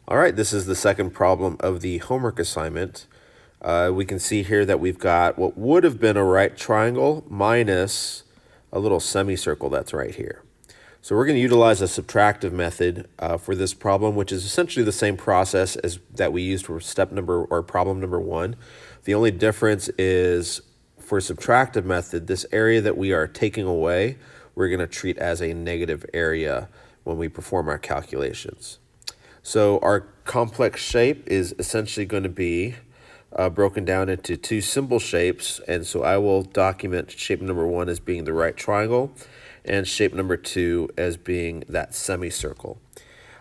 All right, this is the second problem of the homework assignment. We can see here that we've got what would have been a right triangle minus a little semicircle that's right here. So we're going to utilize a subtractive method for this problem, which is essentially the same process as that we used for problem number 1. The only difference is for subtractive method, this area that we are taking away, we're going to treat as a negative area when we perform our calculations. So our complex shape is essentially going to be broken down into two simple shapes, and so I will document shape number 1 as being the right triangle and shape number 2 as being that semicircle.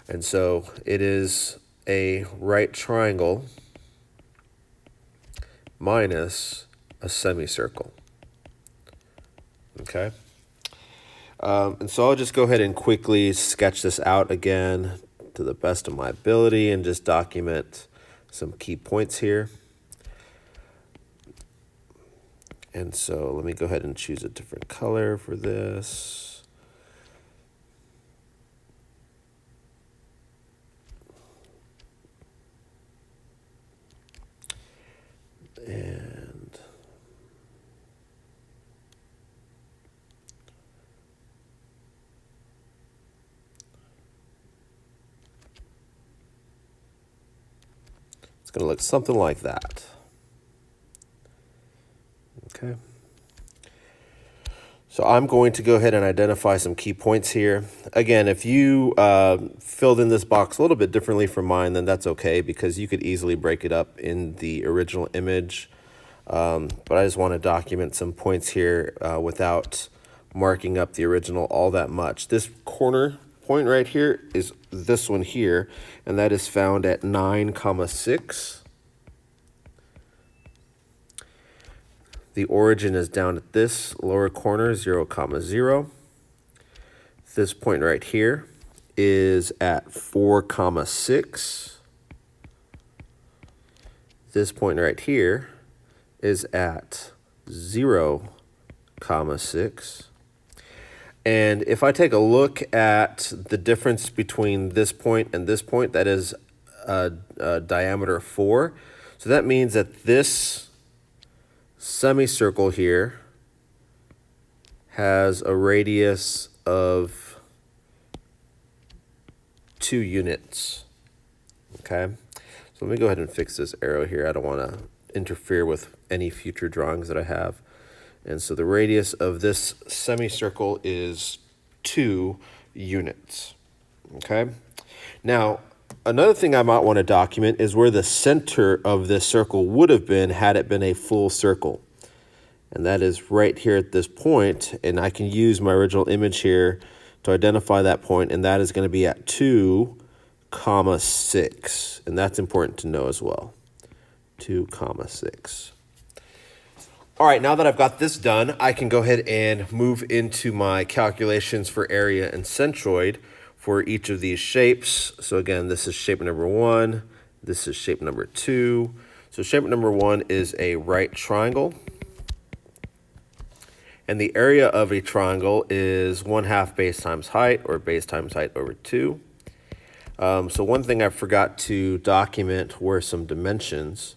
And so it is a right triangle minus a semicircle. Okay. And so I'll just go ahead and quickly sketch this out again to the best of my ability and just document some key points here. And so let me go ahead and choose a different color for this. And it's going to look something like that. Okay. So I'm going to go ahead and identify some key points here. Again, if you filled in this box a little bit differently from mine, then that's okay, because you could easily break it up in the original image. But I just want to document some points here without marking up the original all that much. This corner point right here is this one here, and that is found at 9,6. The origin is down at this lower corner, 0,0. This point right here is at 4,6. This point right here is at 0,6. And if I take a look at the difference between this point and this point, that is a diameter of 4. So that means that this semicircle here has a radius of 2 units. Okay, so let me go ahead and fix this arrow here. I don't want to interfere with any future drawings that I have. And so the radius of this semicircle is 2 units. Okay, now another thing I might want to document is where the center of this circle would have been had it been a full circle. And that is right here at this point, and I can use my original image here to identify that point, and that is going to be at 2,6. And that's important to know as well. 2,6. All right, now that I've got this done, I can go ahead and move into my calculations for area and centroid for each of these shapes. So again, this is shape number 1. This is shape number 2. So shape number 1 is a right triangle. And the area of a triangle is 1/2 base times height, or base times height over 2. So one thing I forgot to document were some dimensions.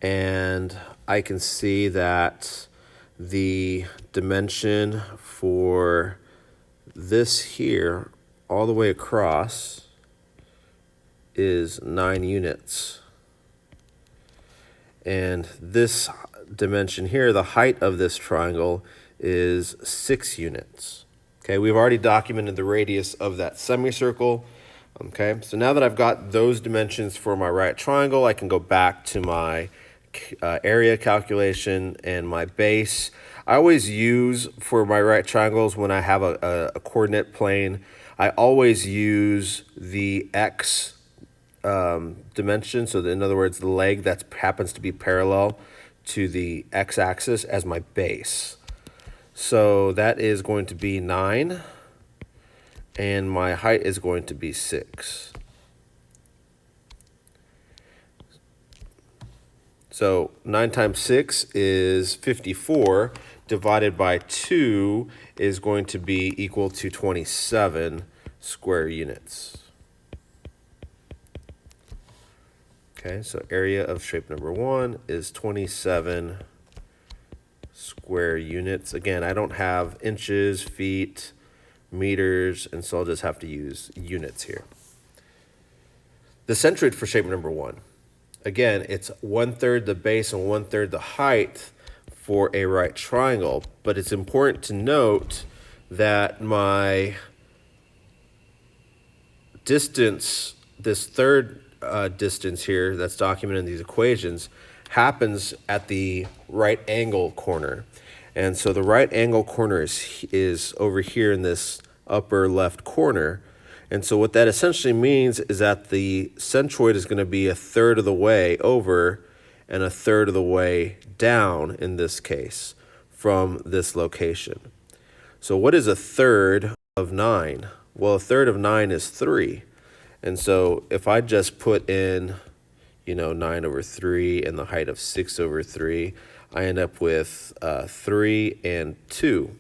And I can see that the dimension for this here all the way across is 9 units. And this dimension here, the height of this triangle, is 6 units. Okay, we've already documented the radius of that semicircle. Okay, so now that I've got those dimensions for my right triangle, I can go back to my area calculation and my base. I always use, for my right triangles, when I have a coordinate plane, I always use the x dimension, so in other words, the leg that happens to be parallel to the x-axis as my base. So that is going to be 9, and my height is going to be 6. So 9 times 6 is 54, divided by 2 is going to be equal to 27 square units. Okay, so area of shape number 1 is 27 square units. Again, I don't have inches, feet, meters, and so I'll just have to use units here. The centroid for shape number 1. Again, it's 1/3 the base and 1/3 the height for a right triangle, but it's important to note that my distance, this third distance here that's documented in these equations, happens at the right angle corner. And so the right angle corner is over here in this upper left corner. And so what that essentially means is that the centroid is going to be 1/3 of the way over and 1/3 of the way down in this case from this location. So what is 1/3 of 9? Well, 1/3 of 9 is 3. And so if I just put in, 9 over 3 and the height of 6 over 3, I end up with 3 and 2.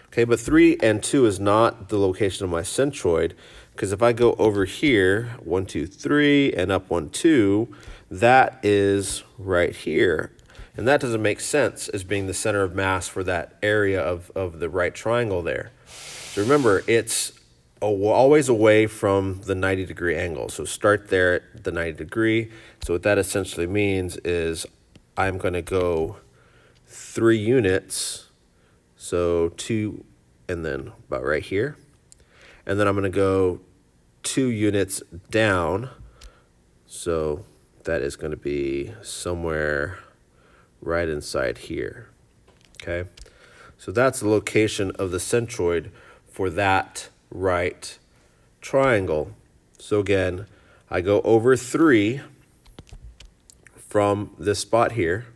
Okay, but 3 and 2 is not the location of my centroid, because if I go over here, 1, 2, 3, and up 1, 2, that is right here. And that doesn't make sense as being the center of mass for that area of the right triangle there. So remember, it's always away from the 90-degree angle. So start there at the 90-degree. So what that essentially means is I'm going to go 3 units, so 2 and then about right here. And then I'm going to go 2 units down. So that is going to be somewhere right inside here. Okay, so that's the location of the centroid for that right triangle. So again, I go over 3 from this spot here,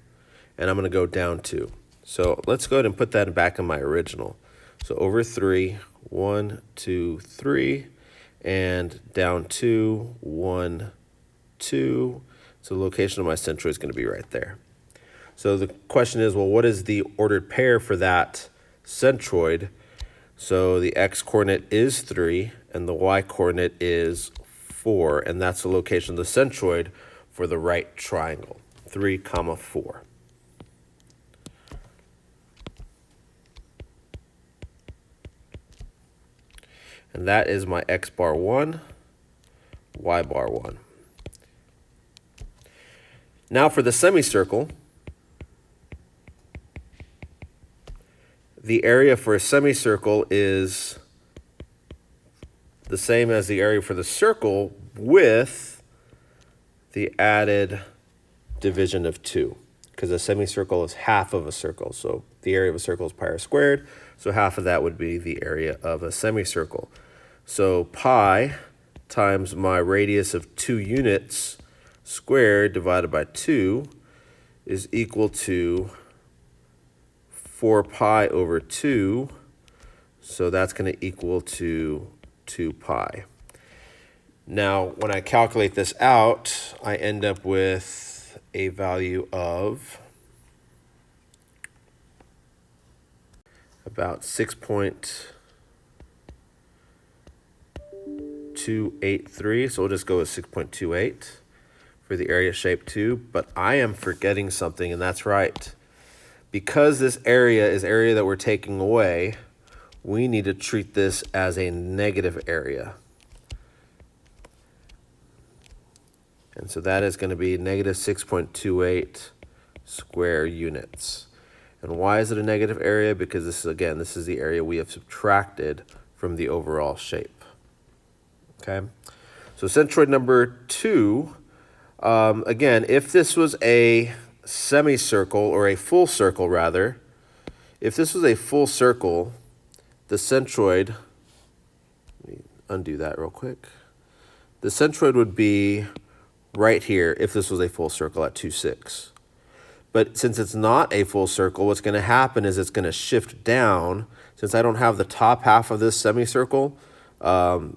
and I'm going to go down 2. So let's go ahead and put that back in my original. So over 3, 1, 2, 3, and down 2, 1, 2. So the location of my centroid is going to be right there. So the question is, well, what is the ordered pair for that centroid? So the x-coordinate is 3, and the y-coordinate is 4, and that's the location of the centroid for the right triangle, 3, 4. And that is my x bar 1, y bar 1. Now for the semicircle, the area for a semicircle is the same as the area for the circle with the added division of 2, because a semicircle is half of a circle. So the area of a circle is pi r squared, so half of that would be the area of a semicircle. So pi times my radius of 2 units squared divided by 2 is equal to 4 pi over 2, so that's going to equal to 2 pi. Now, when I calculate this out, I end up with a value of about 6.283, so we'll just go with 6.28 for the area shape 2, but I am forgetting something, and that's right. Because this area is area that we're taking away, we need to treat this as a negative area. And so that is going to be negative 6.28 square units. And why is it a negative area? Because this is, again, this is the area we have subtracted from the overall shape. Okay? So centroid number 2, again, if this was a semicircle, or a full circle rather, if this was a full circle, the centroid, let me undo that real quick. The centroid would be right here if this was a full circle at 2, 6. But since it's not a full circle, what's going to happen is it's going to shift down. Since I don't have the top half of this semicircle, or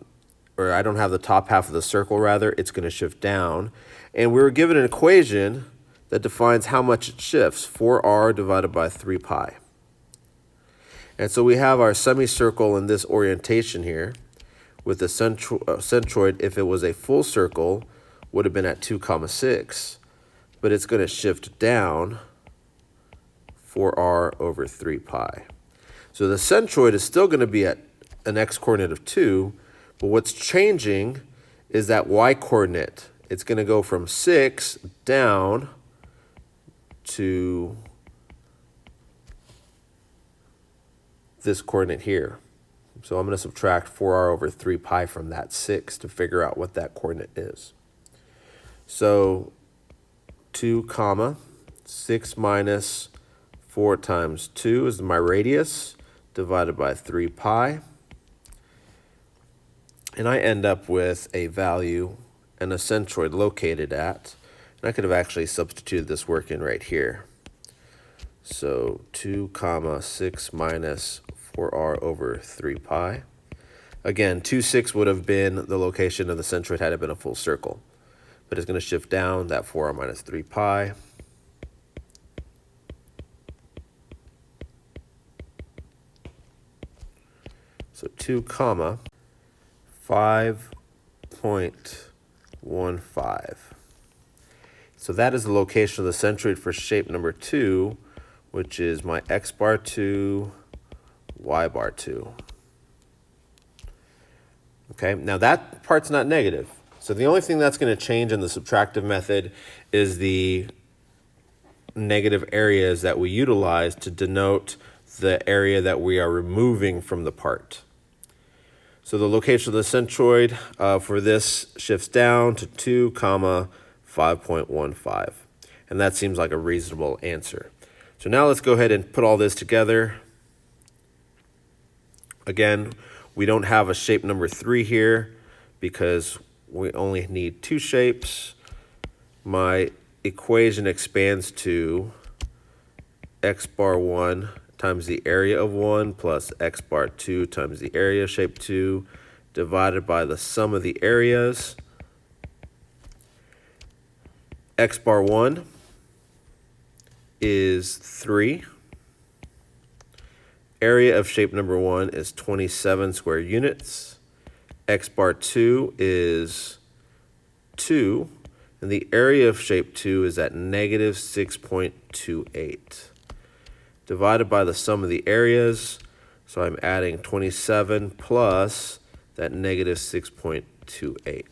I don't have the top half of the circle rather, it's going to shift down. And we were given an equation that defines how much it shifts, 4r divided by 3 pi. And so we have our semicircle in this orientation here with the centroid, if it was a full circle, would have been at 2 comma 6, but it's going to shift down 4r over 3 pi. So the centroid is still going to be at an x-coordinate of 2, but what's changing is that y-coordinate. It's going to go from 6 down to this coordinate here. So I'm going to subtract 4r over 3 pi from that 6 to figure out what that coordinate is. So 2 comma 6 minus 4 times 2 is my radius, divided by 3 pi. And I end up with a value and a centroid located at, and I could have actually substituted this work in right here. So 2 comma 6 minus 4r over 3 pi. Again, 2, 6 would have been the location of the centroid had it been a full circle. But it's going to shift down that 4r minus 3 pi. So 2 comma 5.15. So that is the location of the centroid for shape number 2, which is my x bar 2, y bar 2. Okay, now that part's not negative. So the only thing that's going to change in the subtractive method is the negative areas that we utilize to denote the area that we are removing from the part. So the location of the centroid for this shifts down to 2 comma 5.15. And that seems like a reasonable answer. So now let's go ahead and put all this together. Again, we don't have a shape number 3 here because we only need 2 shapes. My equation expands to x bar 1 times the area of 1 plus x bar 2 times the area of shape 2 divided by the sum of the areas. X bar 1 is 3. Area of shape number 1 is 27 square units. X bar 2 is 2. And the area of shape 2 is at negative 6.28. Divided by the sum of the areas. So I'm adding 27 plus that negative 6.28.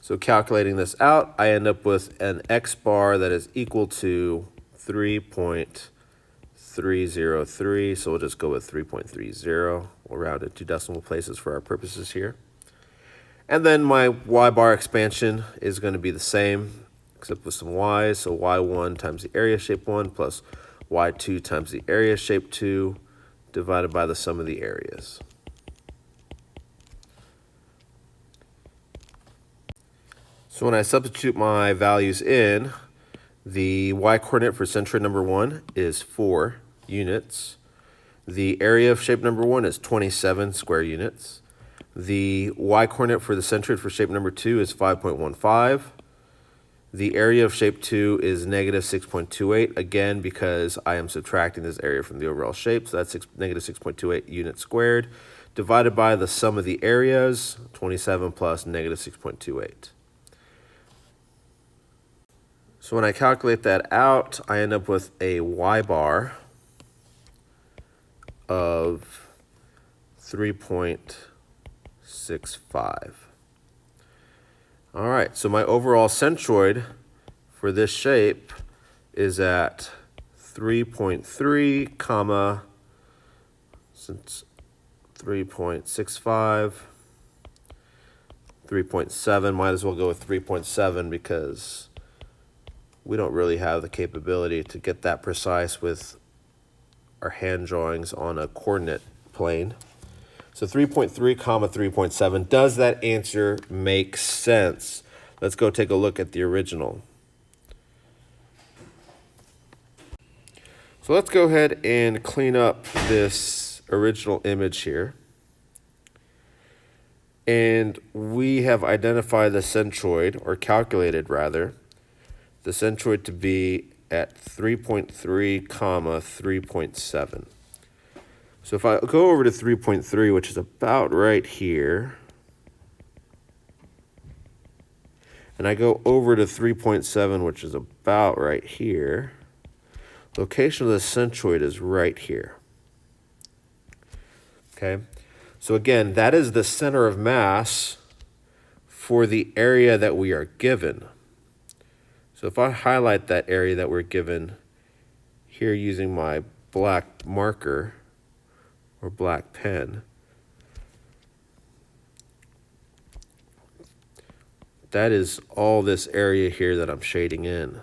So calculating this out, I end up with an x bar that is equal to 3.303. So we'll just go with 3.30. We'll round it 2 decimal places for our purposes here. And then my y bar expansion is going to be the same, except with some y's. So y1 times the area shape 1 plus y2 times the area shape 2 divided by the sum of the areas. So when I substitute my values in, the y-coordinate for centroid number 1 is 4 units. The area of shape number 1 is 27 square units. The y-coordinate for the centroid for shape number 2 is 5.15. The area of shape 2 is negative 6.28, again, because I am subtracting this area from the overall shape, so that's negative 6.28 units squared, divided by the sum of the areas, 27 plus negative 6.28. So when I calculate that out, I end up with a y bar of 3.65. All right, so my overall centroid for this shape is at 3.3, comma, since 3.65, 3.7, might as well go with 3.7 because we don't really have the capability to get that precise with our hand drawings on a coordinate plane. So 3.3 comma 3.7, does that answer make sense? Let's go take a look at the original. So let's go ahead and clean up this original image here. And we have identified the centroid, or calculated rather, the centroid to be at 3.3 comma 3.7. So if I go over to 3.3, which is about right here, and I go over to 3.7, which is about right here, location of the centroid is right here. Okay, so again, that is the center of mass for the area that we are given. So if I highlight that area that we're given here using my black marker or black pen, that is all this area here that I'm shading in.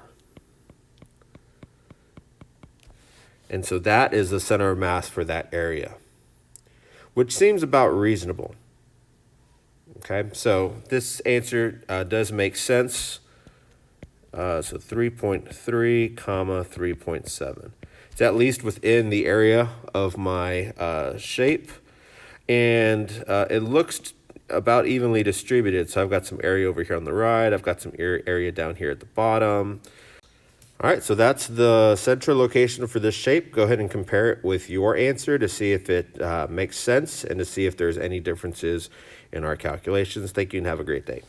And so that is the center of mass for that area, which seems about reasonable. Okay, so this answer does make sense. So 3.3, comma 3.7. It's at least within the area of my shape, and it looks about evenly distributed. So I've got some area over here on the right. I've got some area down here at the bottom. All right, so that's the central location for this shape. Go ahead and compare it with your answer to see if it makes sense and to see if there's any differences in our calculations. Thank you and have a great day.